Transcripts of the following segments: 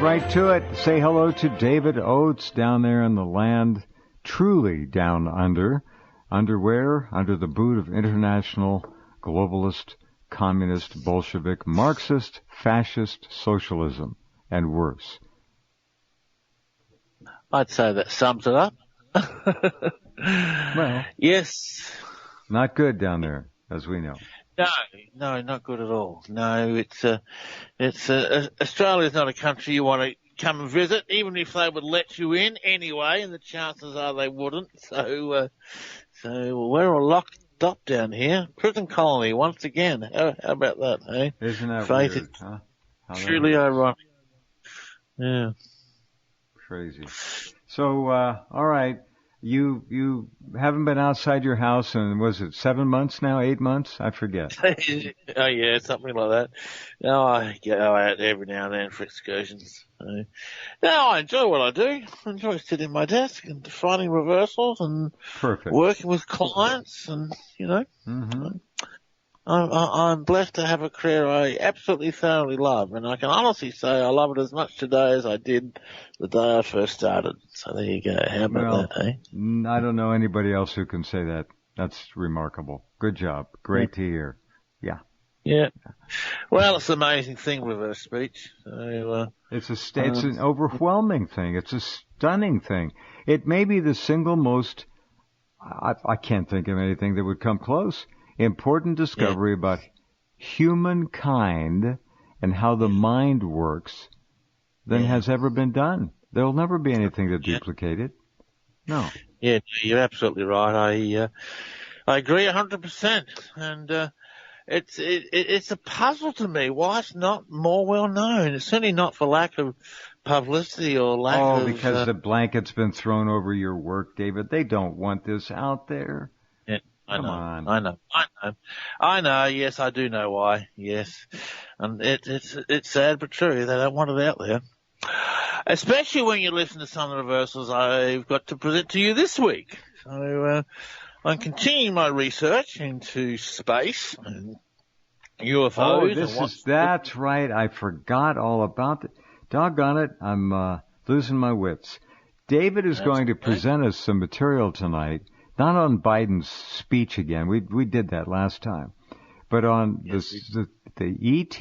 Right to it. Say hello to David Oates down there in the land, truly down under. Underwear, under the boot of international, globalist, communist, Bolshevik, Marxist, fascist socialism, and worse. I'd say that sums it up. Well, yes. Not good down there, as we know. No, not good at all. No, Australia's not a country you want to come and visit, even if they would let you in anyway, and the chances are they wouldn't. So we're all locked up down here. Prison colony once again. How about that, eh? Isn't that Faith, weird, huh? Truly ironic. Yeah. Crazy. So, all right. You haven't been outside your house in, was it 7 months now, 8 months? I forget. Oh yeah, something like that. No, I go out every now and then for excursions. So, no, I enjoy what I do. I enjoy sitting at my desk and defining reversals and working with clients and, I'm blessed to have a career I absolutely thoroughly love, and I can honestly say I love it as much today as I did the day I first started. So there you go. How about that, eh? I don't know anybody else who can say that. That's remarkable. Good job. Great to hear. Yeah. Yeah. Well, it's an amazing thing, reverse speech. So, it's an overwhelming thing. It's a stunning thing. It may be the single most, I can't think of anything that would come close, important discovery about humankind and how the mind works than has ever been done. There'll never be anything to duplicate it. No. Yeah, you're absolutely right. I agree 100%. And it's a puzzle to me why it's not more well known. It's certainly not for lack of publicity or lack of... because the blanket's been thrown over your work, David. They don't want this out there. Yeah. I know. Yes, I do know why. Yes. And it's sad but true. They don't want it out there. Especially when you listen to some of the reversals I've got to present to you this week. So, I'm continuing my research into space and UFOs. That's right. I forgot all about it. Doggone it. I'm, losing my wits. David is going to present us some material tonight. Not on Biden's speech again. We did that last time. But on the ET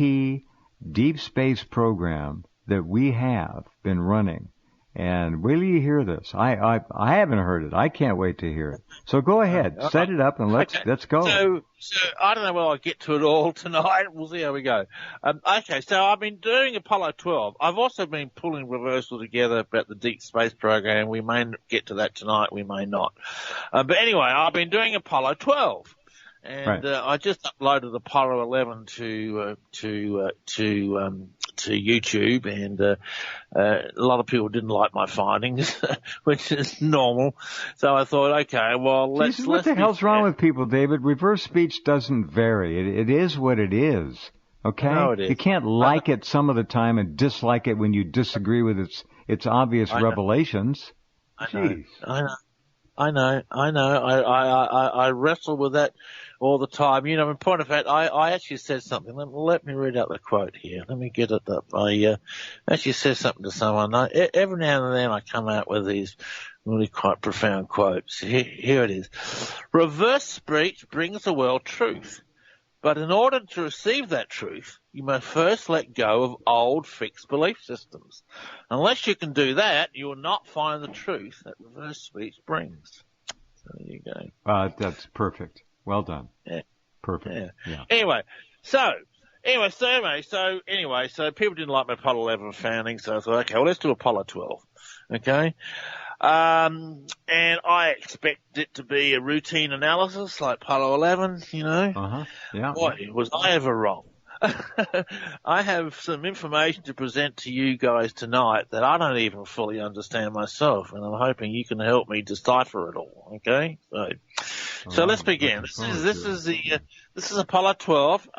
deep space program that we have been running. And will you hear this? I haven't heard it. I can't wait to hear it. So go ahead. Set it up and let's go. So I don't know whether I'll get to it all tonight. We'll see how we go. Okay, so I've been doing Apollo 12. I've also been pulling reversal together about the deep space program. We may get to that tonight. We may not. But anyway, I've been doing Apollo 12. And I just uploaded Apollo 11 to YouTube, and a lot of people didn't like my findings, which is normal. So I thought, okay, well, let's. What the hell's wrong with people, David? Reverse speech doesn't vary. It is what it is. Okay, no, it is. You can't like it some of the time and dislike it when you disagree with its obvious revelations. I know. I wrestle with that all the time. In point of fact, I actually said something. Let me read out the quote here. Let me get it up. I actually said something to someone. Every now and then I come out with these really quite profound quotes. Here it is. Reverse speech brings the world truth. But in order to receive that truth, you must first let go of old fixed belief systems. Unless you can do that, you will not find the truth that reverse speech brings. So there you go. That's perfect. Well done. Yeah. Perfect. Yeah. Anyway, so people didn't like my Apollo 11 founding, so I thought, okay, well, let's do Apollo 12. Okay? And I expect it to be a routine analysis like Apollo 11, Yeah. Boy, was I ever wrong. I have some information to present to you guys tonight that I don't even fully understand myself, and I'm hoping you can help me decipher it all. Okay, so let's begin. This is Apollo 12.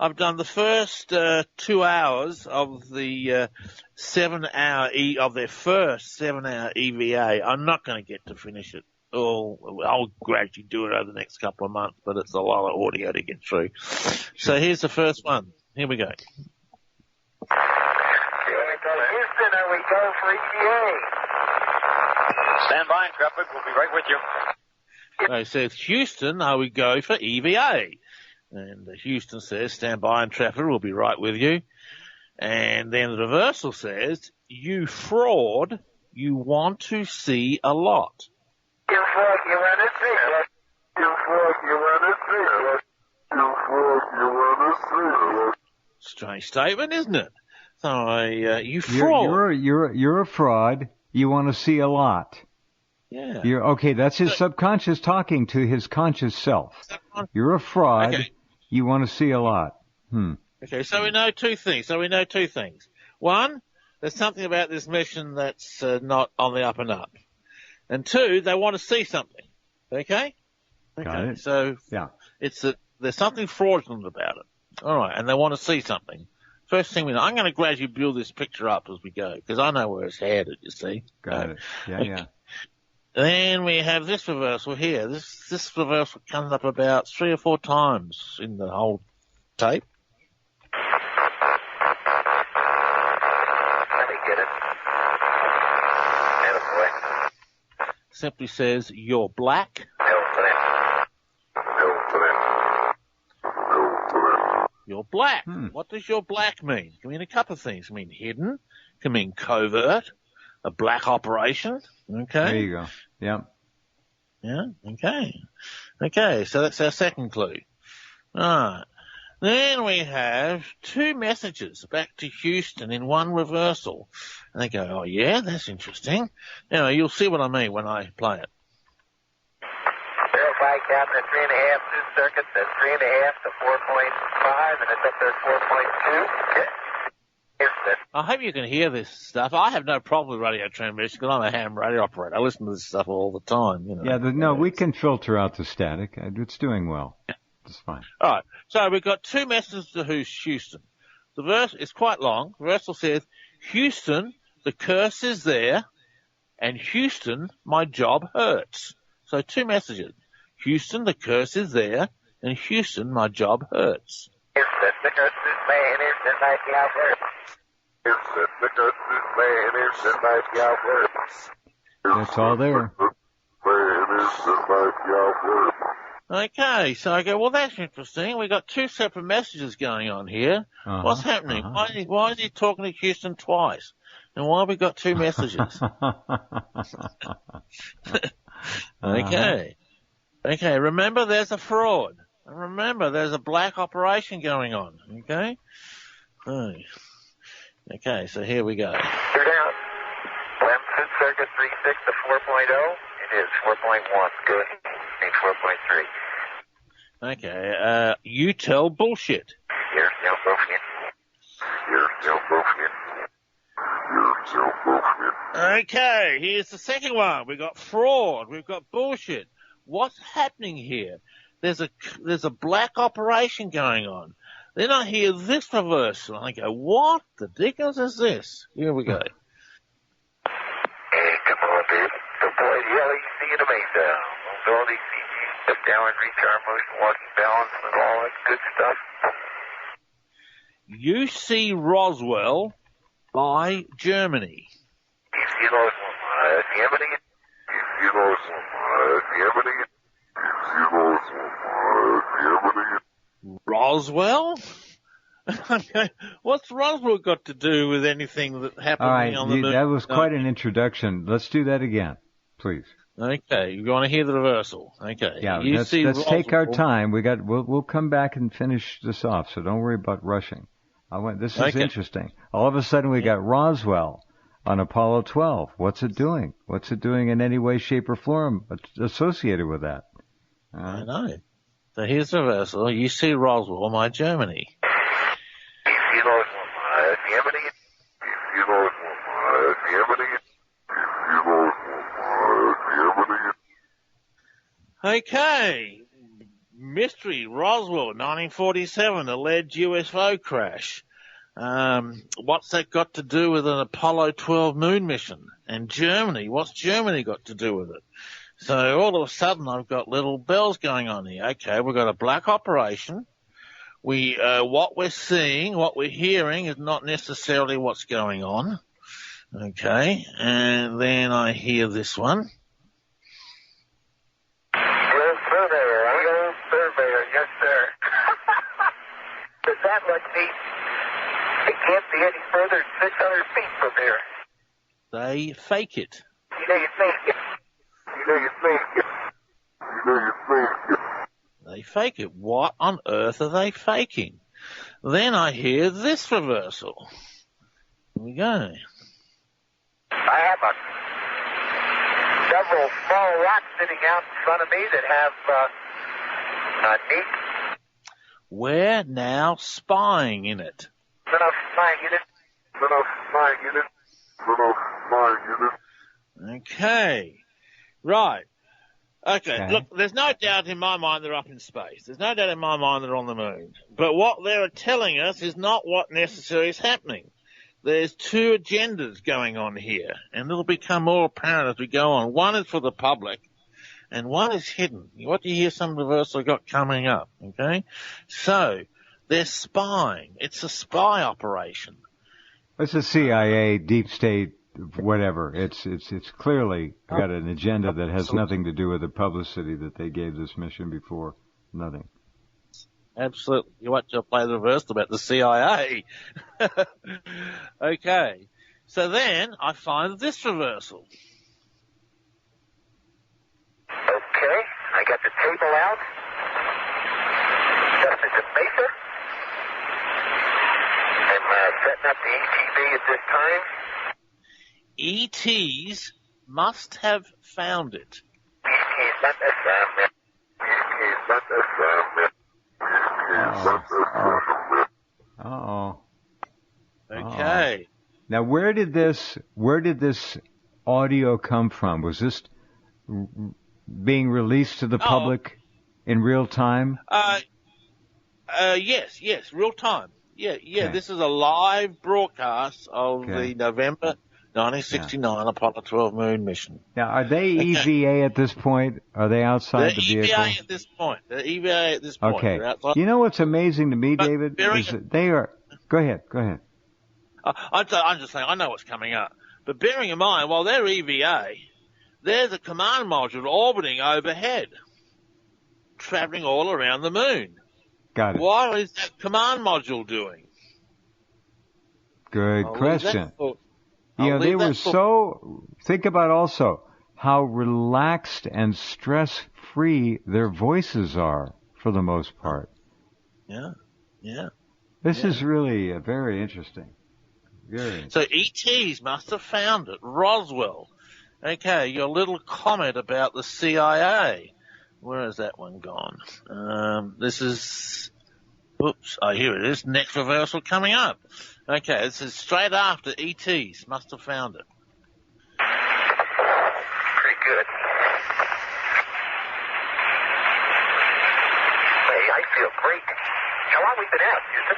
I've done the first 2 hours of the 7-hour of their first 7-hour EVA. I'm not going to get to finish it. I'll gradually do it over the next couple of months, but it's a lot of audio to get through. So here's the first one. Here we go. Houston, are we go for EVA? Stand by, Intrepid. We'll be right with you. It says, Houston, are we go for EVA? And Houston says, stand by, Intrepid. We'll be right with you. And then the reversal says, you fraud, you want to see a lot. You fraud, you want to see a lot. You fraud, you want to see a lot. You fraud, you want to see a lot. Strange statement, isn't it? So, you fraud. You're a fraud. You want to see a lot. Yeah. Okay, that's his subconscious talking to his conscious self. You're a fraud. Okay. You want to see a lot. Okay, so we know two things. One, there's something about this mission that's not on the up and up. And two, they want to see something. Okay? Got it. So yeah, there's something fraudulent about it. All right, and they want to see something. First thing we know, I'm going to gradually build this picture up as we go, because I know where it's headed, you see. Got it. Yeah. Then we have this reversal here. This reversal comes up about 3 or 4 times in the whole tape. Let me get it. Attaboy. Simply says, you're black. You're black. What does your black mean? It can mean a couple of things. It can mean hidden. It can mean covert. A black operation. Okay. There you go. Yeah. Yeah. Okay. Okay. So that's our second clue. All right. Then we have 2 messages back to Houston in one reversal. And they go, oh yeah, that's interesting. Now you'll see what I mean when I play it. Verify counting at 3.5 new circuits at 3.5 to 4.5, and it's up there at 4.2. Okay. I hope you can hear this stuff. I have no problem with radio transmission because I'm a ham radio operator. I listen to this stuff all the time. You know. Yeah, we can filter out the static. It's doing well. Yeah. It's fine. All right. So we've got 2 messages to Houston. The verse is quite long. The verse says, Houston, the curse is there, and Houston, my job hurts. So 2 messages. Houston, the curse is there, and Houston, my job hurts. Houston, the curse is there, and Houston, my job hurts. Houston, the curse is there, and Houston, my job hurts. That's all there. Okay, so I go, well, that's interesting. We got 2 separate messages going on here. What's happening? Why is he talking to Houston twice? And why have we got 2 messages? Okay. Okay, remember there's a fraud. And remember there's a black operation going on. Okay? Okay, so here we go. You're down. Clemson circuit 3.6 to 4.0. It is 4.1. Good. Need 4.3. Okay, you tell bullshit. You're still bullshit. Okay, here's the second one. We've got fraud. We've got bullshit. What's happening here? There's a black operation going on. Then I hear this reversal, and I go, what the dickens is this? Here we go. Hey, come on, dude. The boy, LEC in the Mesa. Mobility, CG, step down and reach-arm motion, walking balance, and all that good stuff. UC Roswell by Germany. UC Roswell, Germany. UC Roswell, Germany. UC Roswell, Germany. Roswell? Okay. What's Roswell got to do with anything that happened on the moon? That was quite an introduction. Let's do that again, please. Okay, you want to hear the reversal? Okay. Yeah, let's take our time. We'll come back and finish this off. So don't worry about rushing. This is interesting. All of a sudden we got Roswell on Apollo 12. What's it doing? What's it doing in any way, shape, or form associated with that? I know. So here's the reversal. You see Roswell, my Germany. You see Roswell, Germany. You see Roswell, Germany. You see Roswell, Germany. Okay. Mystery, Roswell, 1947, alleged UFO crash. What's that got to do with an Apollo 12 moon mission? And Germany, what's Germany got to do with it? So all of a sudden I've got little bells going on here. Okay, we've got a black operation. What we're seeing, what we're hearing is not necessarily what's going on. Okay, and then I hear this one. The old surveyor, huh? The old surveyor, yes, sir. Does that let me? It can't be any further than 600 feet from here. They fake it. You know you fake it. You know you fake it. You know you fake it. They fake it. What on earth are they faking? Then I hear this reversal. Here we go. I have several small rocks sitting out in front of me that have neat. We're now spying in it. Little spy unit. Little spy unit. Little spy unit. Okay. Right. Okay, look, there's no doubt in my mind they're up in space. There's no doubt in my mind they're on the moon. But what they're telling us is not what necessarily is happening. There's two agendas going on here, and it'll become more apparent as we go on. One is for the public, and one is hidden. What do you hear some reversal got coming up, okay? So, they're spying. It's a spy operation. It's a CIA, deep state, whatever. It's clearly got an agenda that has nothing to do with the publicity that they gave this mission before. Nothing. Absolutely. You want to play the reversal about the CIA. Okay. So then I find this reversal. Okay, I got the table out. Justice and Mesa. I'm setting up the ETB at this time. ETs must have found it. ETs not found it. ETs not found it. Uh-oh. Okay. Now, where did this audio come from? Was this being released to the public in real time? Yes, real time. Yeah. Okay. This is a live broadcast of the November 1969 Apollo 12 moon mission. Now, are they EVA at this point? Are they outside the vehicle? They're EVA at this point. Okay. They're outside. You know what's amazing to me, But David, is that they are... Go ahead. I'm just saying, I know what's coming up. But bearing in mind, while they're EVA, there's a command module orbiting overhead, traveling all around the moon. Got it. What is that command module doing? Good question. They were so... Think about also how relaxed and stress-free their voices are, for the most part. Yeah. This is really very interesting. Very So ETs must have found it. Roswell. Okay, your little comment about the CIA. Where has that one gone? This is... Oops, here it is. Next reversal coming up. Okay, this is straight after ETs. Must have found it. Pretty good. Hey, I feel great. How long we been out, Houston?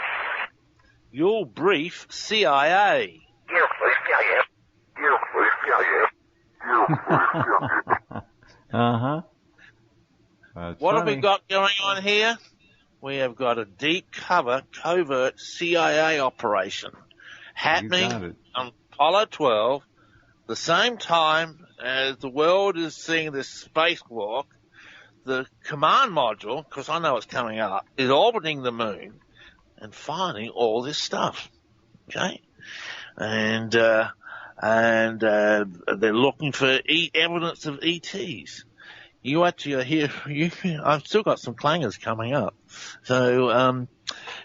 You'll brief CIA. Uh-huh. What have we got going on here? We have got a deep cover, covert CIA operation happening on Apollo 12, the same time as the world is seeing this spacewalk. The command module, because I know it's coming up, is orbiting the moon and finding all this stuff. Okay? And they're looking for evidence of ETs. You actually hear, I've still got some clangers coming up. So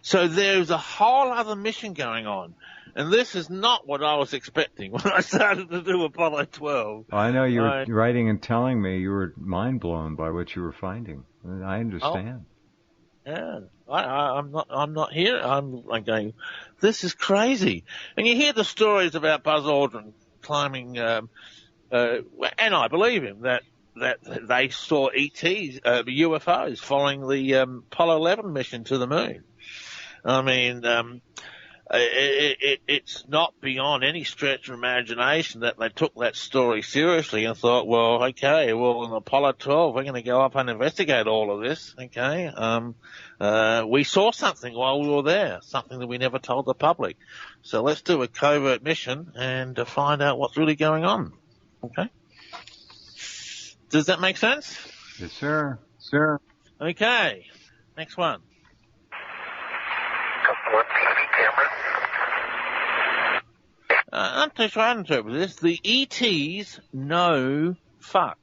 there's a whole other mission going on. And this is not what I was expecting when I started to do Apollo 12. I know you were writing and telling me you were mind blown by what you were finding. I understand. Yeah. I'm not here. I'm going, this is crazy. And you hear the stories about Buzz Aldrin climbing, and I believe him, that they saw ETs, UFOs following the Apollo 11 mission to the moon. I mean, it's not beyond any stretch of imagination that they took that story seriously and thought, well, okay, well, in Apollo 12, we're going to go up and investigate all of this, okay? We saw something while we were there, something that we never told the public. So let's do a covert mission and find out what's really going on, okay? Does that make sense? Yes, sir. Sir. Okay, next one. Couple of TV cameras. I'm not sure how to interpret this. The ETs know fuck.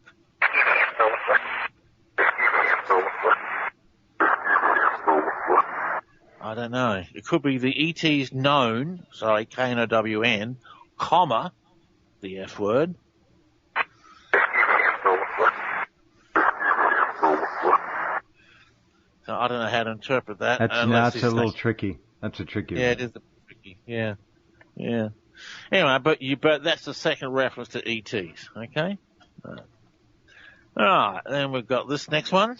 I don't know. It could be the ETs known, sorry, K-N-O-W-N, comma, the F word. So I don't know how to interpret that. That's a little tricky. That's a tricky one. Yeah, it is tricky. Yeah. Yeah. Anyway, but that's the second reference to ETs, okay? Alright, then we've got this next one.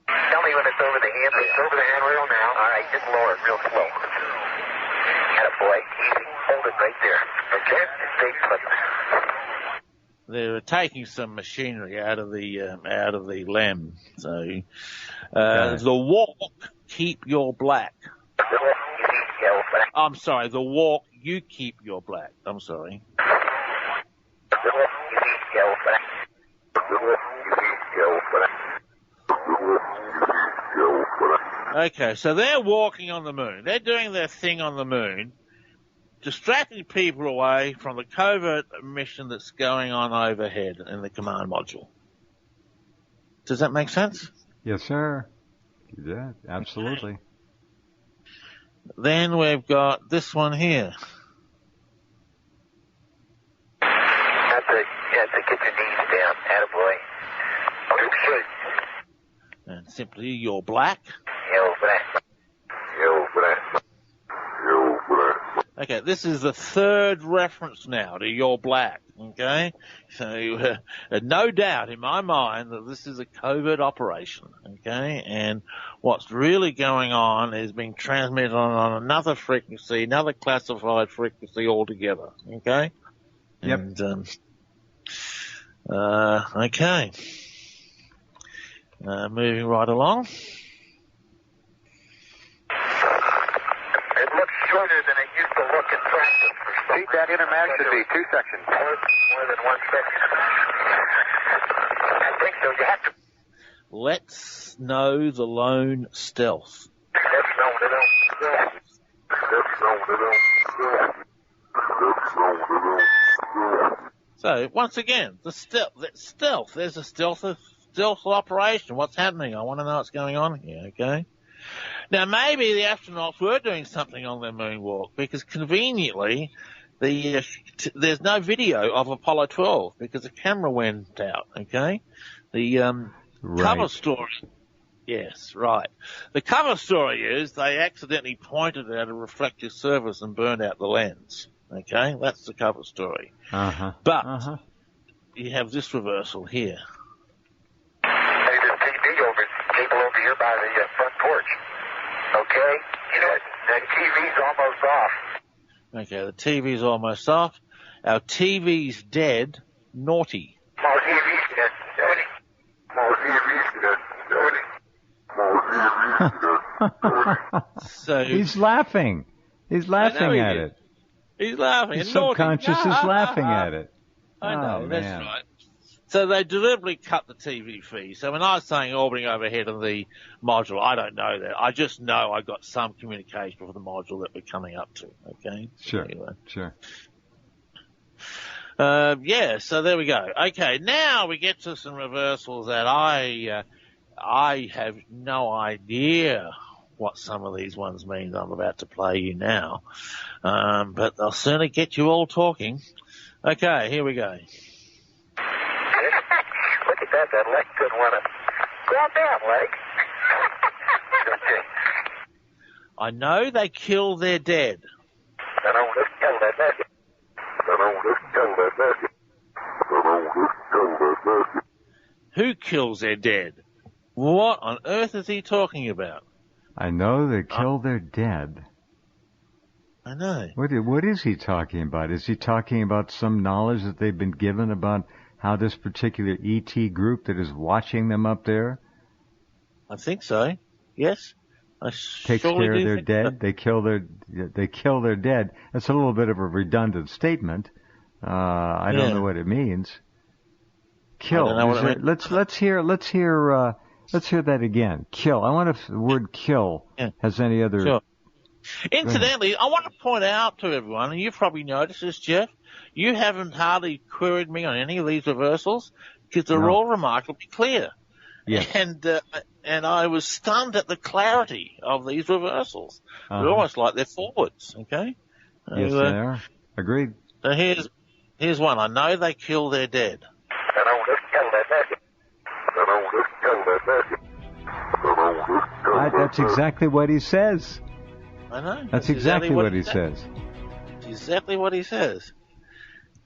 Tell me when it's over the hand. It's over the handrail now. All right, just lower it real slow. Attaboy. Easy. Hold it right there. Okay? Stay put. They're taking some machinery out of the LEM. So, the walk, keep your black. I'm sorry, the walk, you keep your black. I'm sorry. Okay, so they're walking on the moon. They're doing their thing on the moon, distracting people away from the covert mission that's going on overhead in the command module. Does that make sense? Yes, sir. Yeah, absolutely. Then we've got this one here. That's it. Get your knees down. Attaboy. Good. And simply, you're black. Yo, black. Yo, black. Yo, black. Okay, this is the third reference now to you're black, okay? So, no doubt in my mind that this is a covert operation, okay? And what's really going on is being transmitted on another frequency, another classified frequency altogether, okay? Yep. And, okay. Moving right along. It looks shorter than it used to look in practice. Pete, that intermat should be 2 sections. More than 1 second. I think so. You have to. Let's know the lone stealth. So, once again, the stealth. There's a stealth operation. What's happening? I want to know what's going on here, okay? Now, maybe the astronauts were doing something on their moonwalk because conveniently, there's no video of Apollo 12 because the camera went out, okay? The cover story. Yes, right. The cover story is they accidentally pointed at a reflective surface and burned out the lens, okay? That's the cover story. But you have this reversal here. Hey, there's TV cable over here by the front porch. Okay? You know, the TV's almost off. Okay, the TV's almost off. Our TV's dead. Naughty. More TV's dead. Naughty. More TV's dead. Naughty. So He's laughing. He's laughing at it. He's laughing. His subconscious is laughing at it. I know, that's man. right. So they deliberately cut the TV feed. So when I was saying orbiting overhead of the module, I don't know that. I just know I got some communication with the module that we're coming up to. Okay. Sure. Anyway. Sure. Yeah. So there we go. Okay. Now we get to some reversals that I have no idea what some of these ones mean. I'm about to play you now. But they'll certainly get you all talking. Okay. Here we go. Look at that. That leg couldn't want to grab that leg. Okay. I know they kill their dead. Who kills their dead? What on earth is he talking about? I know they kill their dead. I know. What is he talking about? Is he talking about some knowledge that they've been given about how this particular ET group that is watching them up there I think so. Yes. I takes surely care of do their think dead? They kill their dead. That's a little bit of a redundant statement. I don't know what it means. Kill. I don't know what it means. Let's hear that again. Kill. I wonder if the word kill has any other. Sure. Incidentally, I want to point out to everyone, and you've probably noticed this, Jeff, you haven't hardly queried me on any of these reversals because they're all remarkably clear. Yeah. And I was stunned at the clarity of these reversals. They're almost like they're forwards, okay? Yes, they are. Agreed. So here's one. I know they kill their dead. That's exactly what he says. I know. That's exactly what he says. Exactly what he says.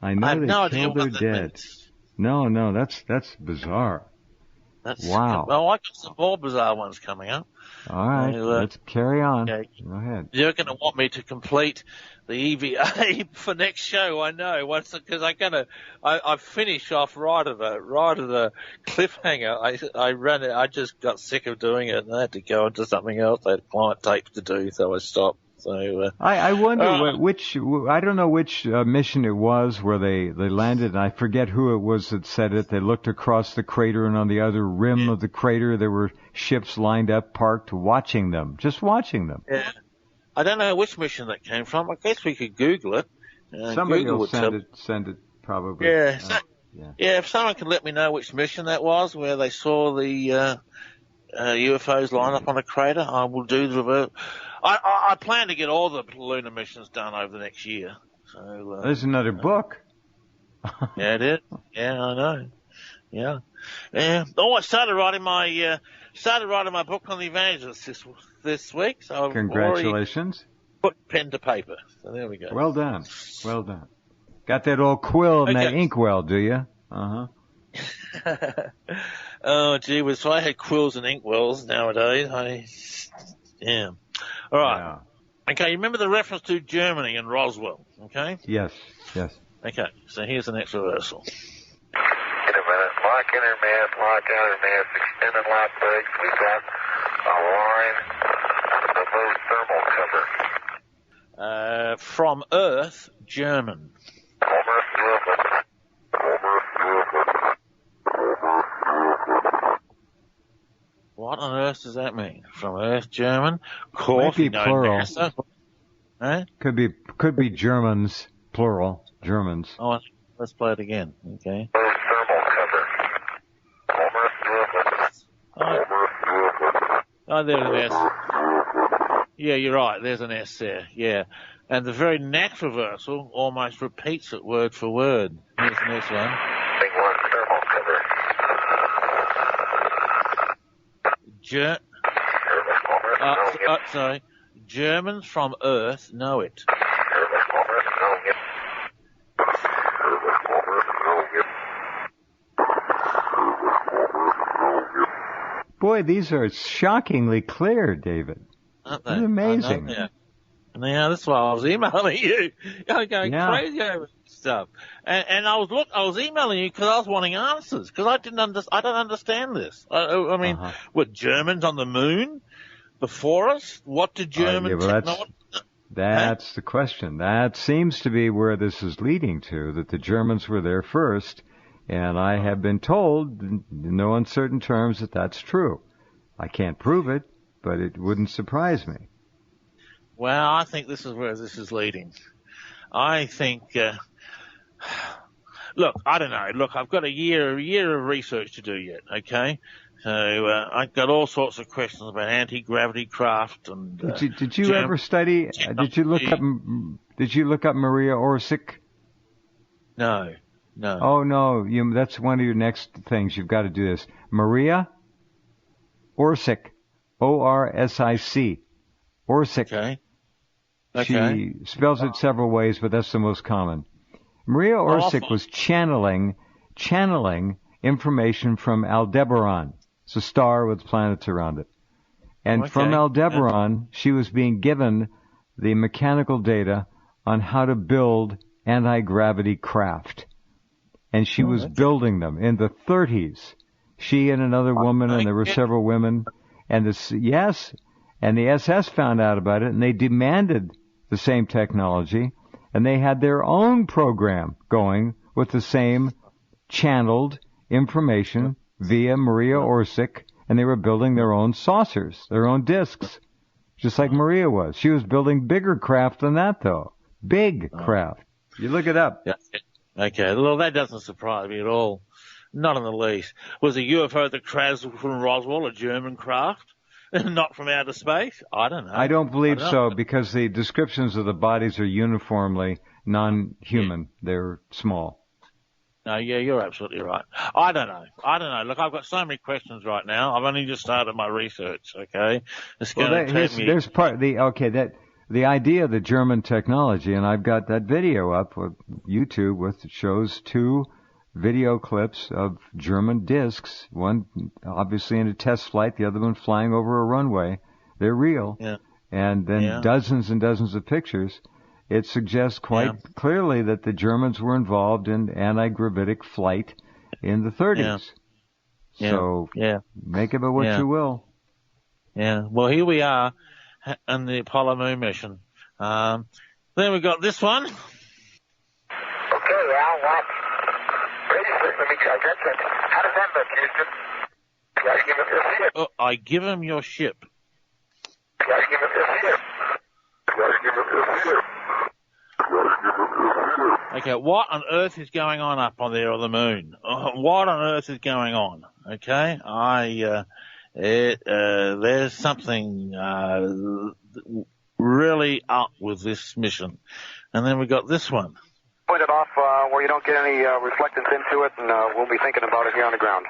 I know I have they no kill idea their what that dead. means. No, that's bizarre. Wow. Well, I got some more bizarre ones coming up. All right, let's carry on. Okay. Go ahead. You're going to want me to complete the EVA for next show, I know. Because I finish off right at a cliffhanger. I ran it. I just got sick of doing it, and I had to go into something else. I had client tapes to do, so I stopped. So I wonder which. I don't know which mission it was where they landed, and I forget who it was that said it. They looked across the crater, and on the other rim of the crater, there were ships lined up, parked, watching them, just watching them. Yeah, I don't know which mission that came from. I guess we could Google it. Somebody will send it probably. Yeah, if someone can let me know which mission that was, where they saw the UFOs line up on a crater, I will do the reverse. I plan to get all the lunar missions done over the next year. So there's another book. Yeah, it is. Yeah, I know. Yeah. Oh, I started writing my book on the evangelists this week. So Congratulations. I've put pen to paper. So there we go. Well done. Well done. Got that old quill and that inkwell, do you? Oh, gee whiz. So I had quills and inkwells nowadays. All right. Yeah. Okay, you remember the reference to Germany and Roswell, okay? Yes. Okay, so here's the next reversal. In a minute. Lock inner mass, lock outer mass, extended lock brakes. We've got a line of those thermal cover. From Earth, German. What on earth does that mean? From Earth, German? Of course, might be plural. NASA. Huh? Could be Germans, plural, Germans. Oh, let's play it again. Okay. Oh, there's an S. Yeah, you're right. There's an S there. Yeah. And the very next reversal almost repeats it word for word. Here's the next one. Sorry. Germans from Earth know it. Boy, these are shockingly clear, David. Aren't they? This is amazing. Yeah, that's why I was emailing you. I'm going crazy over stuff. And I was emailing you because I was wanting answers because I don't understand this. I mean, were Germans on the moon before us? What did German technology? That's the question. That seems to be where this is leading to, that the Germans were there first, and I have been told in no uncertain terms that that's true. I can't prove it, but it wouldn't surprise me. Well, I think this is where this is leading. I think, look, I don't know. Look, I've got a year of research to do yet, okay? So, I've got all sorts of questions about anti-gravity craft and, Did you ever study, did you look up Maria Orsic? No. Oh, no, that's one of your next things. You've got to do this. Maria Orsic. O-R-S-I-C. Orsic. Okay. She spells it several ways, but that's the most common. Maria Orsic was channeling information from Aldebaran. It's a star with planets around it. And from Aldebaran, she was being given the mechanical data on how to build anti-gravity craft. And she was building them in the 30s. She and another woman, and there were several women. And and the SS found out about it, and they demanded the same technology, and they had their own program going with the same channeled information via Maria Orsic, and they were building their own saucers, their own discs, just like Maria was. She was building bigger craft than that, though. Big craft. You look it up. Yeah. Okay, well, that doesn't surprise me at all. Not in the least. Was a UFO that crashed from Roswell a German craft? Not from outer space? I don't know. I don't believe so, because the descriptions of the bodies are uniformly non-human. Yeah. They're small. No, yeah, you're absolutely right. I don't know. Look, I've got so many questions right now. I've only just started my research, okay? It's going to take me... There's the idea of the German technology, and I've got that video up with YouTube shows 2 video clips of German discs, one obviously in a test flight, the other one flying over a runway. They're real. Yeah. And then dozens and dozens of pictures. It suggests quite clearly that the Germans were involved in anti-gravitic flight in the 30s. Yeah. So make of it what you will. Yeah. Well, here we are on the Apollo moon mission. Then we got this one. Okay, Al, what? Let me check that. How does that look, Houston? Do I give him your ship? Oh, I give him your ship. Do I give him your ship? Do I give him your ship? Okay, what on earth is going on up on there on the moon? What on earth is going on? Okay, there's something really up with this mission. And then we got this one. Point it off where you don't get any reflectance into it, and we'll be thinking about it here on the ground.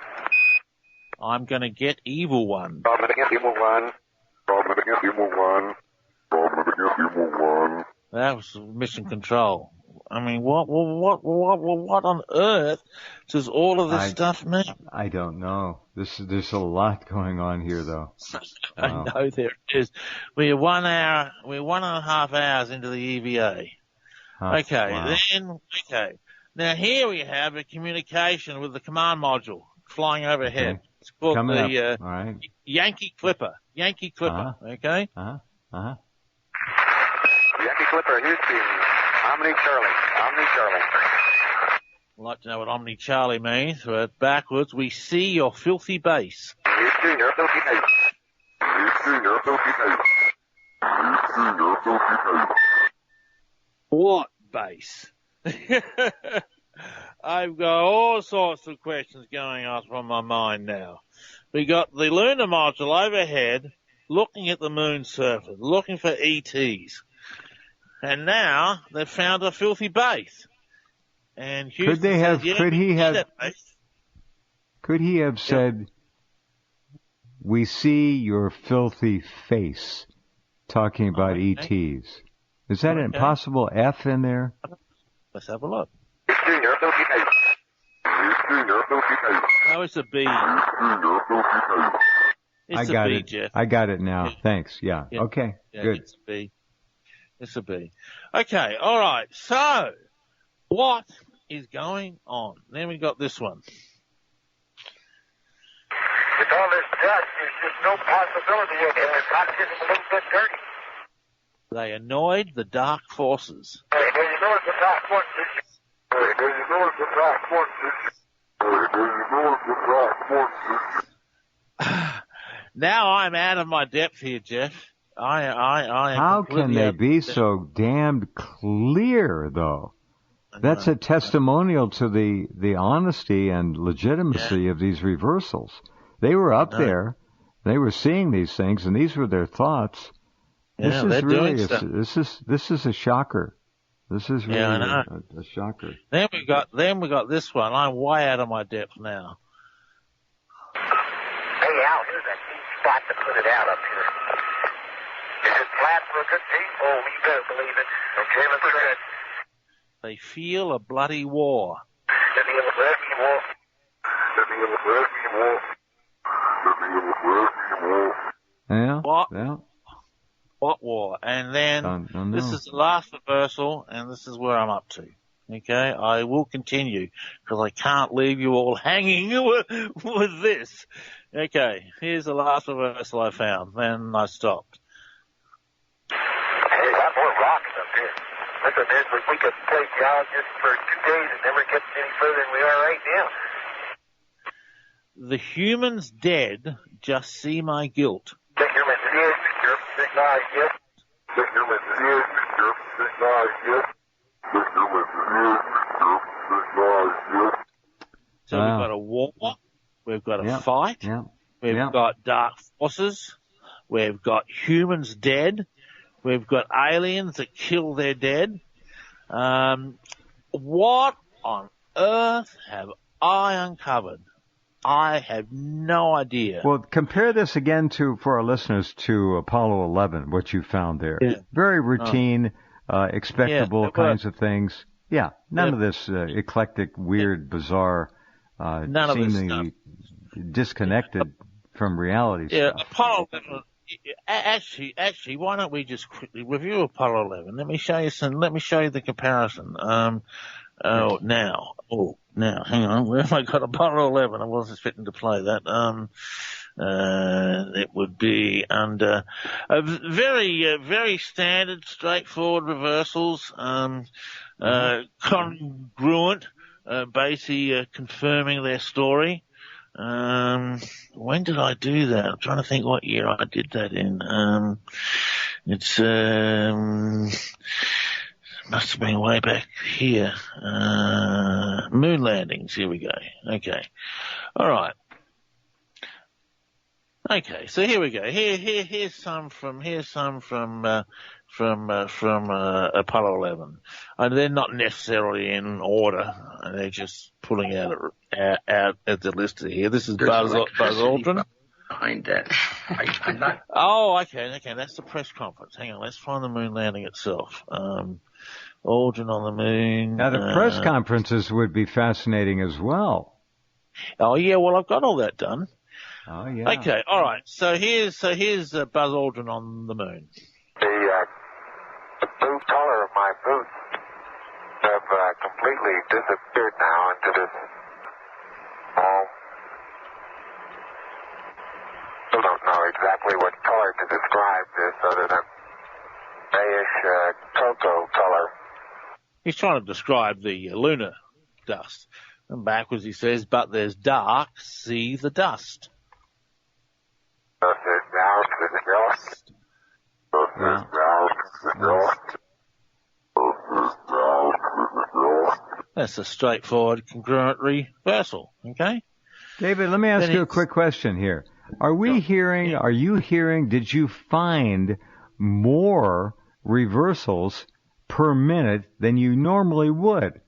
I'm going to get evil one. Problem against evil one. Problem against evil one. Problem against evil one. That was mission control. I mean, what on earth does all of this stuff mean? I don't know. There's a lot going on here, though. I know there is. We're 1 hour, we're 1.5 hours into the EVA. Okay, wow. Now here we have a communication with the command module flying overhead. Okay. It's called Coming the up. All right. Yankee Clipper. Okay? Yankee Clipper, Houston. Omni Charlie. I'd like to know what Omni Charlie means, but backwards, we see your filthy base. Houston, your filthy base. Houston, your filthy base. Houston, your filthy base. What base? I've got all sorts of questions going on from my mind now. We got the lunar module overhead, looking at the moon surface, looking for ETs. And now they've found a filthy base. And Houston could he have said, "We see your filthy face," talking about ETs? Is that an impossible F in there? Let's have a look. Houston, your filthy base. Houston, your filthy base. No, it's a B. Houston, your filthy base. It's a B, Jeff. I got it now. Thanks. Yeah. Okay. Yeah, good. It's a B. It's a B. Okay. All right. So, what is going on? Then we got this one. With all this dust, there's just no possibility of it not getting a little bit dirty. They annoyed the dark forces. Hey, do you know it's the dark forces? Hey, do you know it's the dark forces? Hey, do you know it's the dark forces? Now I'm out of my depth here, Jeff. How can they be so damned clear, though? That's a testimonial to the honesty and legitimacy of these reversals. They were up there. They were seeing these things, and these were their thoughts. Yeah, this is a shocker. This is really a shocker. Then we got this one. I'm way out of my depth now. Hey, Al, here's a neat spot to put it out up here. Is it flat for a good deep? Oh, you better believe it. Okay, let's go ahead. They feel a bloody war. Let me have a bloody war. Let me have a bloody war. Let me have a bloody war. Yeah. What? Yeah. What war? And then Don't this know. is the last reversal, and this is where I'm up to. Okay, I will continue because I can't leave you all hanging with this. Okay, here's the last reversal I found. Then I stopped. Hey, got more rocks up here. Listen, we could play geologists for 2 days and never get any further than we are right now. The humans dead just see my guilt. The humans is your signal, yes. The humans is your signal, yes. The humans is your signal, yes. So Wow. we've got a war, we've got a Yep. fight, Yeah. we've Yep. got dark forces, we've got humans dead, we've got aliens that kill their dead. What on earth have I uncovered? I have no idea. Well, compare this again for our listeners to Apollo 11, what you found there. Yeah. Very routine, expectable Yeah, kinds of things. Yeah, none Yeah. of this eclectic, weird, bizarre, None of this seemingly disconnected from reality Yeah, stuff. Apollo 11. Actually, why don't we just quickly review Apollo 11? Let me show you the comparison. Now, hang on. Where have I got Apollo 11? I wasn't expecting to play that. It would be under very standard, straightforward reversals, congruent, basically confirming their story. When did I do that? I'm trying to think what year I did that in. It's must have been way back here. Moon landings. Here we go. Okay. All right. Okay. So here we go. Here's some from Apollo 11. And they're not necessarily in order. They're just pulling out at the list here. This is Buzz Aldrin. Behind that. I'm not. Oh, okay. That's the press conference. Hang on. Let's find the moon landing itself. Aldrin on the moon. Now, the press conferences would be fascinating as well. Oh, yeah. Well, I've got all that done. Oh, yeah. Okay. All right. So here's Buzz Aldrin on the moon. The blue color of my boots have completely disappeared now into this still don't know exactly what color to describe this other than grayish cocoa color. He's trying to describe the lunar dust. And backwards he says, but there's dark, see the dust. That's a straightforward, congruent reversal, okay? David, let me ask you a quick question here. Are you hearing, did you find more reversals per minute than you normally would?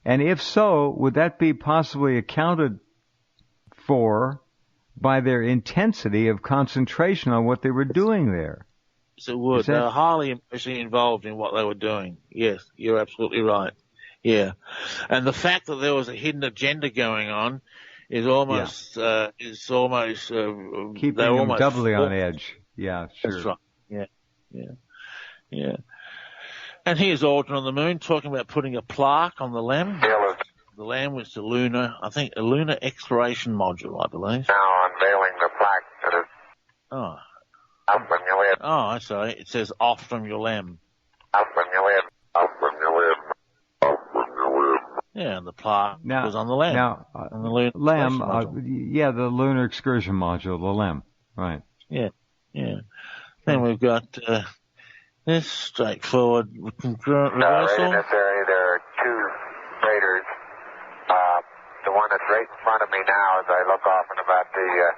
And if so, would that be possibly accounted for by their intensity of concentration on what they were doing there? Yes, it would. They were highly emotionally involved in what they were doing. Yes, you're absolutely right. Yeah. And the fact that there was a hidden agenda going on is almost, keeping them doubly on edge. Yeah, sure. That's right. Yeah. And here's Aldrin on the moon talking about putting a plaque on the LEM. The LEM was a lunar exploration module, I believe. Now unveiling the plaque that is up when you live. Oh, I'm sorry. It says off from your LEM. Up when you live. Up when you live. Up when you live. Yeah, and the plaque was on the LEM. Now, on the lunar LEM, module. the lunar excursion module, the LEM, right. Yeah. Then we've got this straightforward congruent reversal. Right in this area, there are two craters. The one that's right in front of me now as I look off in about the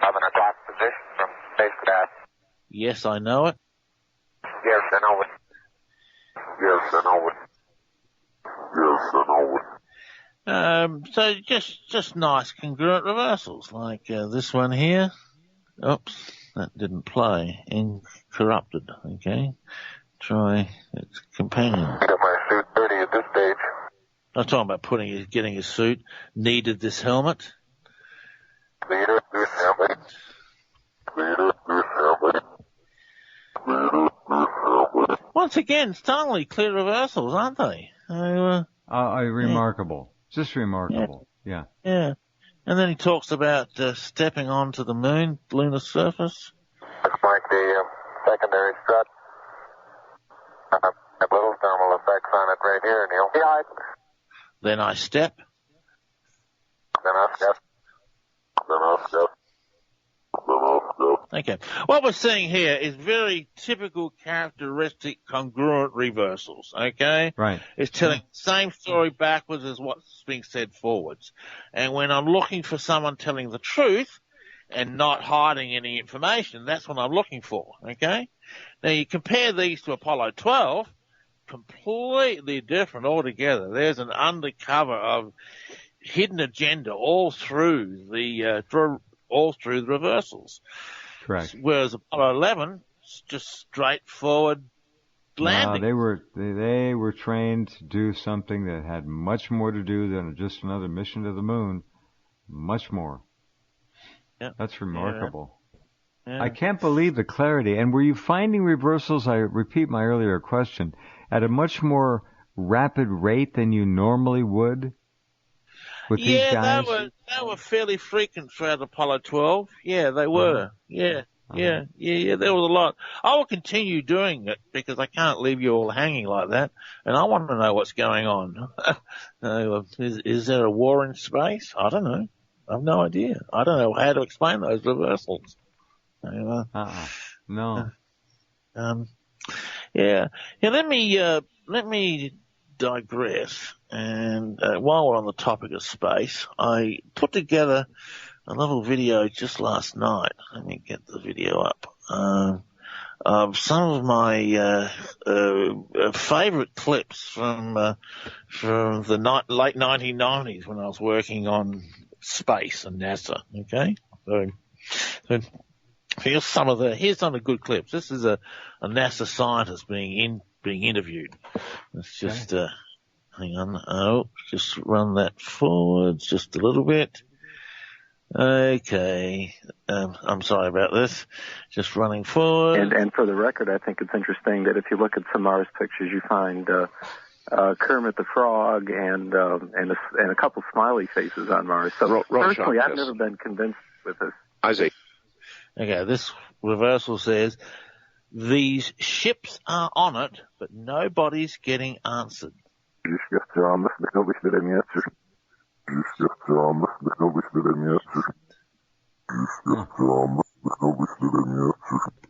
11 o'clock position from spacecraft. Yes, I know it. Yes, I know it. Yes, I know it. Yes, I know it. So just nice congruent reversals, like this one here. Oops, that didn't play. Incorrupted, okay. Try its companion. I got my suit dirty at this stage. I'm talking about getting his suit. Needed this helmet. Needed this helmet. Needed this helmet. Needed once again, stunningly clear reversals, aren't they? Remarkable. Just remarkable. Yeah. Yeah. And then he talks about stepping onto the moon, lunar surface. Looks like the secondary strut. A little thermal effects on it right here, Neil. Yeah. Then I step. Then I'll step. Then I'll step. Okay. What we're seeing here is very typical, characteristic, congruent reversals. Okay? Right. It's telling the same story backwards as what's being said forwards. And when I'm looking for someone telling the truth and not hiding any information, that's what I'm looking for. Okay? Now you compare these to Apollo 12, completely different altogether. There's an undercover of hidden agenda all through the reversals. Correct. Whereas Apollo 11, it's just straightforward landing. No, they were trained to do something that had much more to do than just another mission to the moon. Much more. Yeah. That's remarkable. Yeah. I can't believe the clarity. And were you finding reversals, I repeat my earlier question, at a much more rapid rate than you normally would with these guys? They were fairly frequent throughout Apollo 12. Yeah, they were. Yeah. There was a lot. I will continue doing it because I can't leave you all hanging like that, and I want to know what's going on. Is there a war in space? I don't know. I have no idea. I don't know how to explain those reversals. No. Yeah. Let me digress. And while we're on the topic of space, I put together a little video just last night. Let me get the video up. Of some of my favorite clips from the late 1990s when I was working on space and NASA. Okay, so here's some of the good clips. This is a NASA scientist being interviewed. Let's just hang on. Just run that forward just a little bit. Okay. I'm sorry about this. Just running forward. And for the record, I think it's interesting that if you look at some Mars pictures, you find Kermit the Frog and a couple smiley faces on Mars. So personally, I've never been convinced with this. Isaac. Okay, this reversal says, these ships are on it, but nobody's getting answered.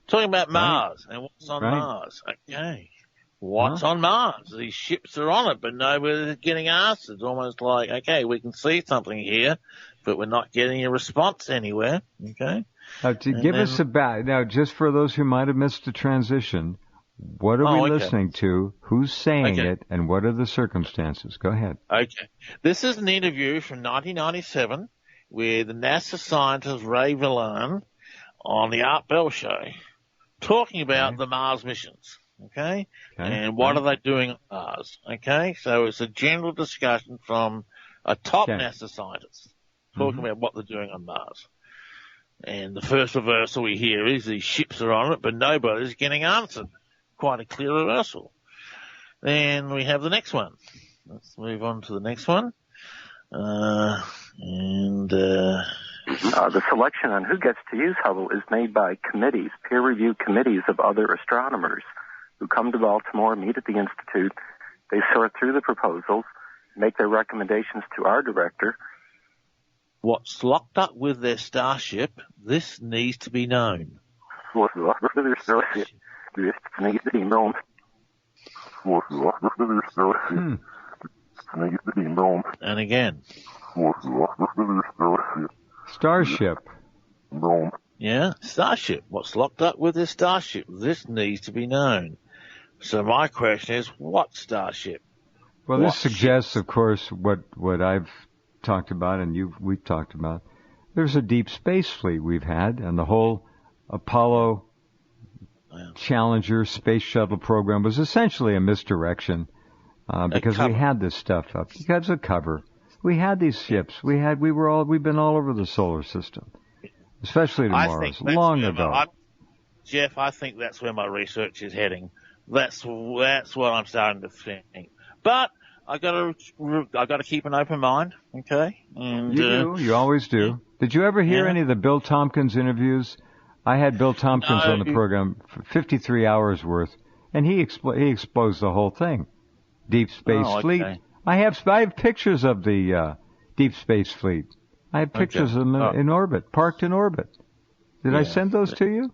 Talking about Mars and what's on Mars. Okay. What's on Mars? These ships are on it, but nobody's getting answered. It's almost like, okay, we can see something here, but we're not getting a response anywhere. Okay. Give us now, just for those who might have missed the transition, what are we listening to? Who's saying it? And what are the circumstances? Go ahead. Okay. This is an interview from 1997 with the NASA scientist Ray Villan on the Art Bell Show talking about the Mars missions. Okay. And what are they doing on Mars? Okay. So it's a general discussion from a top NASA scientist talking about what they're doing on Mars. And the first reversal we hear is these ships are on it, but nobody's getting answered. Quite a clear reversal. Then we have the next one. Let's move on to the next one. The selection on who gets to use Hubble is made by committees, peer-reviewed committees of other astronomers who come to Baltimore, meet at the Institute. They sort through the proposals, make their recommendations to our director. What's locked up with their starship, this needs to be known. And again. Starship. Yeah, starship. What's locked up with this starship? This needs to be known. So my question is, what starship? Well, this suggests, of course, what I've talked about and we've talked about. There's a deep space fleet we've had, and the whole Apollo Challenger space shuttle program was essentially a misdirection because we had this stuff up. Because of cover. We had these ships. We've been all over the solar system, especially to Mars, long ago. Jeff, I think that's where my research is heading. That's what I'm starting to think. But I gotta keep an open mind, okay? And you do. You always do. Yeah. Did you ever hear any of the Bill Tompkins interviews? I had Bill Tompkins on the program for 53 hours worth, and he exposed the whole thing. Deep Space Fleet. I have pictures of the Deep Space Fleet. I have pictures of them in orbit, parked in orbit. Did I send those to you?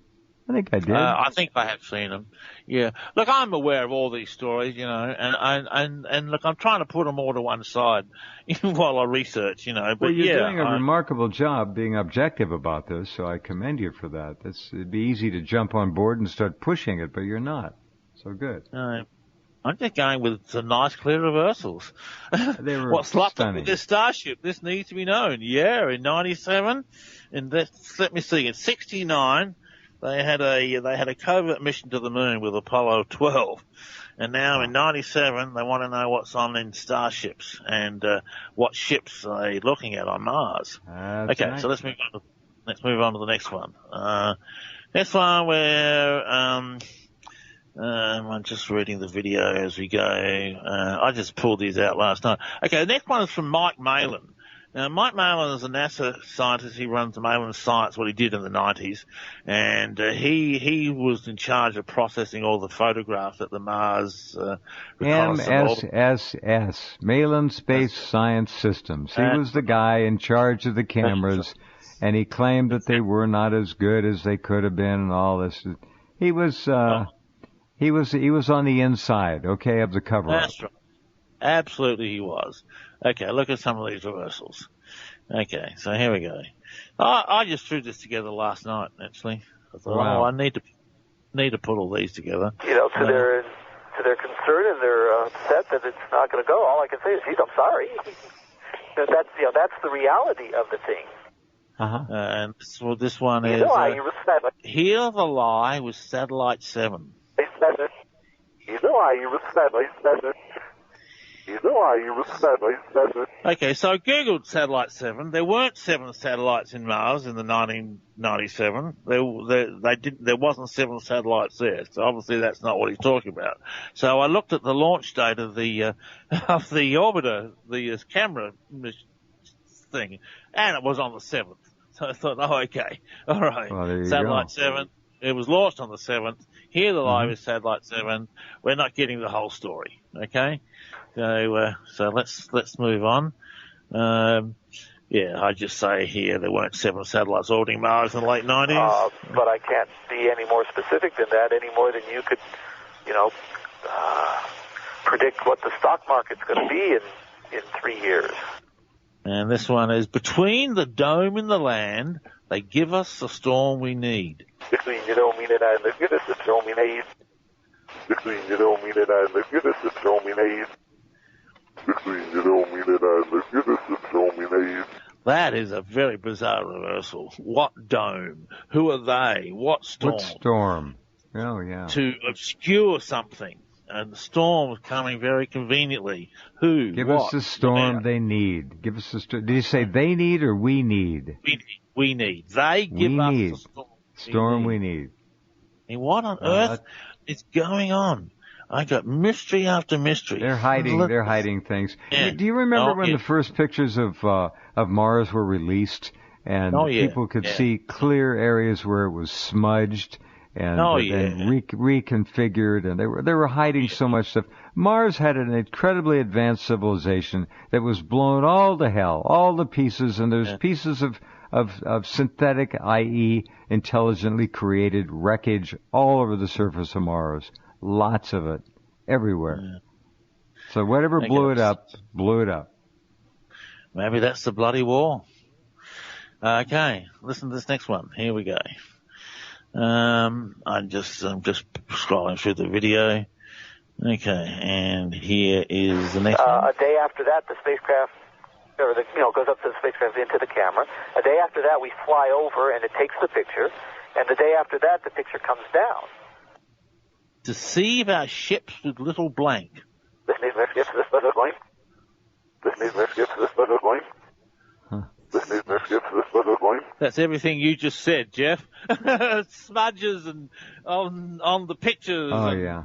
I think I did. I think I have seen them. Yeah. Look, I'm aware of all these stories, you know, and look, I'm trying to put them all to one side while I research, you know. But well, you're doing a remarkable job being objective about this, so I commend you for that. It'd be easy to jump on board and start pushing it, but you're not. So good. I'm just going with some nice, clear reversals. They were What's slapped up stunning. with this starship? This needs to be known. Yeah, in 97, and let me see, in 69. They had a covert mission to the moon with Apollo 12, and now in 97 they want to know what's on in starships and what ships are they looking at on Mars. Okay, nice. So let's move on to the next one. Next one where I'm just reading the video as we go. I just pulled these out last night. Okay, the next one is from Mike Malin. Now, Mike Malin is a NASA scientist. He runs Malin Science, what he did in the 90s. And he was in charge of processing all the photographs at the Mars MSSS, Malin Space Science Systems. He was the guy in charge of the cameras, and he claimed that they were not as good as they could have been and all this. He was on the inside, okay, of the cover-up. That's right. Absolutely he was. Okay, look at some of these reversals. Okay, so here we go. I just threw this together last night, actually. I thought, I need to put all these together. You know, to their concern and they're upset that it's not going to go. All I can say is, geez, I'm sorry. That's the reality of the thing. And this one is Hear the Lie with Satellite 7. Okay, so I googled Satellite 7. There weren't 7 satellites in Mars in the 1997. There wasn't 7 satellites there. So obviously that's not what he's talking about. So I looked at the launch date of the orbiter, the camera thing, and it was on the 7th. So I thought, okay, all right, well, Satellite 7. It was launched on the 7th. Here the live is Satellite 7. We're not getting the whole story, okay? So let's move on. I just say here there weren't 7 satellites orbiting Mars in the late 90s. But I can't be any more specific than that, any more than you could, predict what the stock market's going to be in 3 years. And this one is Between the Dome and the Land, they give us the storm we need. Between the dome and the land, they give us the storm we need. Between the dome and the land, they give us the storm we need. Between the dome and the land, they give us the storm we need. That is a very bizarre reversal. What dome? Who are they? What storm? What storm? Oh, yeah. To obscure something. And the storm is coming very conveniently. Who? Give what? us the storm they need. Give us the storm. Did you say they need or we need? We need. They give us the storm we need. And what on earth is going on? I got mystery after mystery. They're hiding things. Yeah. Do you remember when the first pictures of Mars were released and people could see clear areas where it was smudged and reconfigured, and they were hiding so much stuff. Mars had an incredibly advanced civilization that was blown all to hell, all to pieces, and there's pieces of synthetic, i.e. intelligently created wreckage all over the surface of Mars. Lots of it. Everywhere. Yeah. So whatever blew it up. Maybe that's the bloody war. Okay, listen to this next one. Here we go. I'm just scrolling through the video. Okay, and here is the next one. A day after that, the spacecraft goes up to the spacecraft into the camera. A day after that, we fly over and it takes the picture. And the day after that, the picture comes down. Deceive our ships with little blank. That's everything you just said, Jeff. Smudges and on the pictures. Oh, yeah.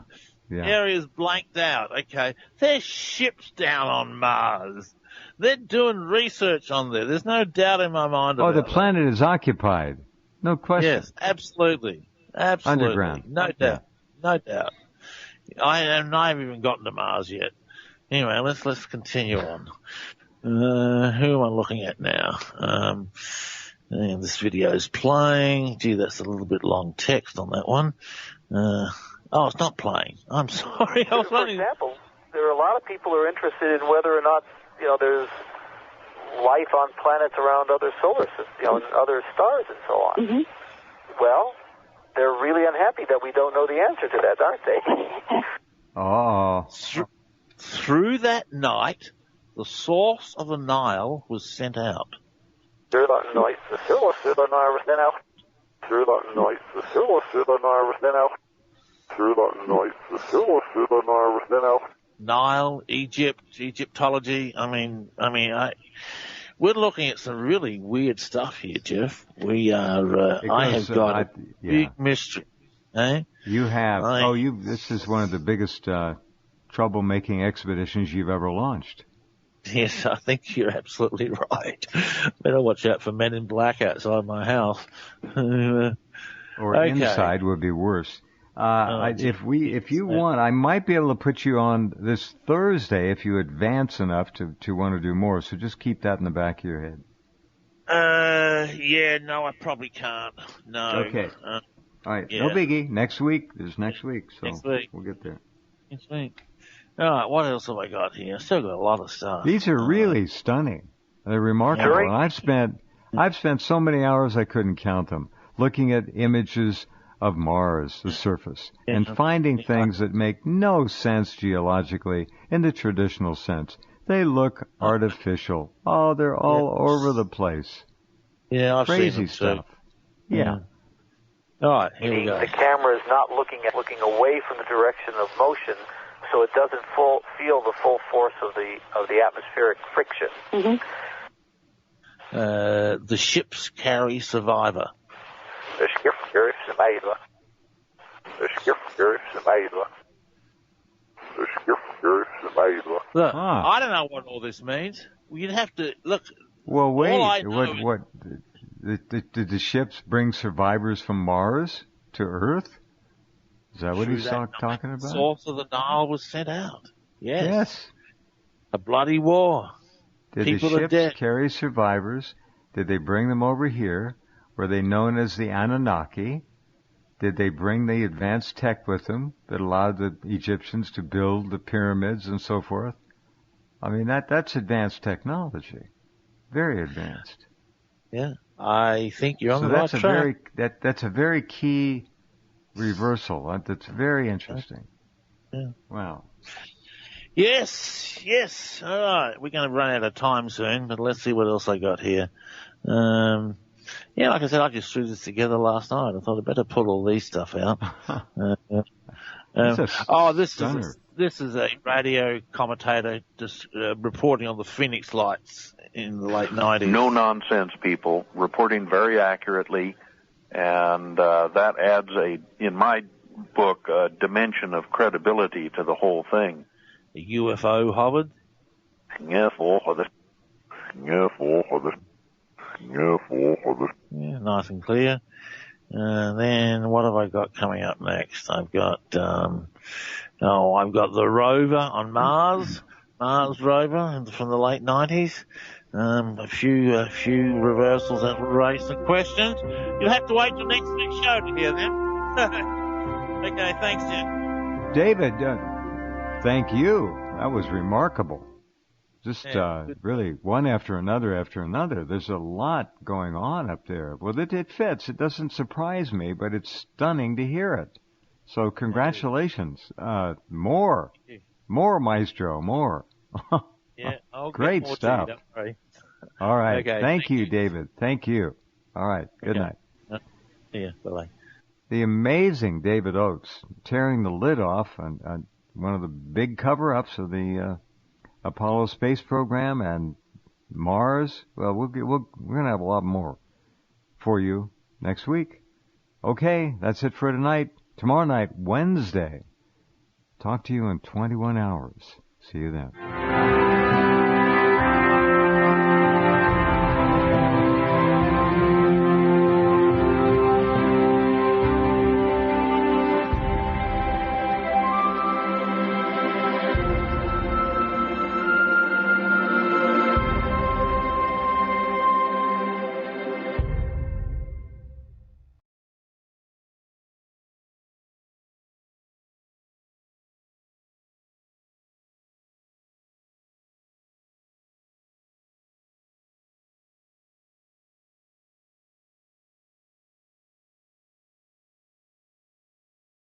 Areas blanked out. Okay. There's ships down on Mars. They're doing research on there. There's no doubt in my mind about the planet is occupied. No question. Yes, absolutely. Absolutely. Underground. No doubt. Yeah. No doubt. I haven't even gotten to Mars yet. Anyway, let's continue on. Who am I looking at now? And this video is playing. Gee, that's a little bit long text on that one. It's not playing. I'm sorry. For example, there are a lot of people who are interested in whether or not, there's life on planets around other solar systems, and other stars and so on. Mm-hmm. Well, they're really unhappy that we don't know the answer to that, aren't they? Through that night, the source of the Nile was sent out. Through that night, the source of the Nile was sent out. Through that night, the source of the Nile was sent out. Through that night, the source of the Nile was sent out. Nile, Egyptology. We're looking at some really weird stuff here, Jeff. We are. I have got a big mystery. Eh? You have. This is one of the biggest troublemaking expeditions you've ever launched. Yes, I think you're absolutely right. Better watch out for men in black outside my house. Or inside would be worse. If you want, I might be able to put you on this Thursday if you advance enough to want to do more. So just keep that in the back of your head. No, I probably can't. No. Okay. All right. Yeah. No biggie. Next week. There's next week. So next week. We'll get there. Next week. All right. What else have I got here? I still got a lot of stuff. These are really stunning. They're remarkable. And I've spent so many hours I couldn't count them looking at images of Mars, the surface, and finding things that make no sense geologically in the traditional sense. They look artificial. Oh, they're all over the place. Yeah, I've crazy seen them stuff. Too. Yeah. All right, here we go. The camera is not looking away from the direction of motion, so it doesn't feel the full force of the atmospheric friction. Mm-hmm. The ships carry survivor. The ship carries survivor. The ship carries survivor. The ship carries survivor. Look, I don't know what all this means. You'd have to look. Well, wait. What? Did the ships bring survivors from Mars to Earth? Is that what he's talking about? The source of the Nile was sent out. Yes. A bloody war. Did People the are dead. ships carry survivors? Did they bring them over here? Were they known as the Anunnaki? Did they bring the advanced tech with them that allowed the Egyptians to build the pyramids and so forth? I mean, that's advanced technology. Very advanced. Yeah, I think you're on the right track. That's a very key reversal. That's very interesting. Yeah. Wow. Yes. All right, we're going to run out of time soon, but let's see what else I got here. Like I said, I just threw this together last night. I thought I'd better pull all these stuff out. This is a radio commentator just reporting on the Phoenix lights in the late 90s. No nonsense, people, reporting very accurately, and that adds in my book, a dimension of credibility to the whole thing. A UFO hovered? Yeah, nice and clear. Then what have I got coming up next? I've got the rover on Mars rover from the late 90s. A few reversals that will raise some questions. You'll have to wait till next week's show to hear them. Okay, thanks, Jim. David, thank you. That was remarkable. Just really one after another. There's a lot going on up there. Well, it fits. It doesn't surprise me, but it's stunning to hear it. So congratulations. More, Maestro, more. Yeah, great stuff. All right. Okay, thank you, David. Thank you. All right. Good night. Yeah, bye-bye. The amazing David Oates tearing the lid off on one of the big cover-ups of the Apollo space program and Mars. Well, we're going to have a lot more for you next week. Okay, that's it for tonight. Tomorrow night, Wednesday, Talk to you in 21 hours. See you then.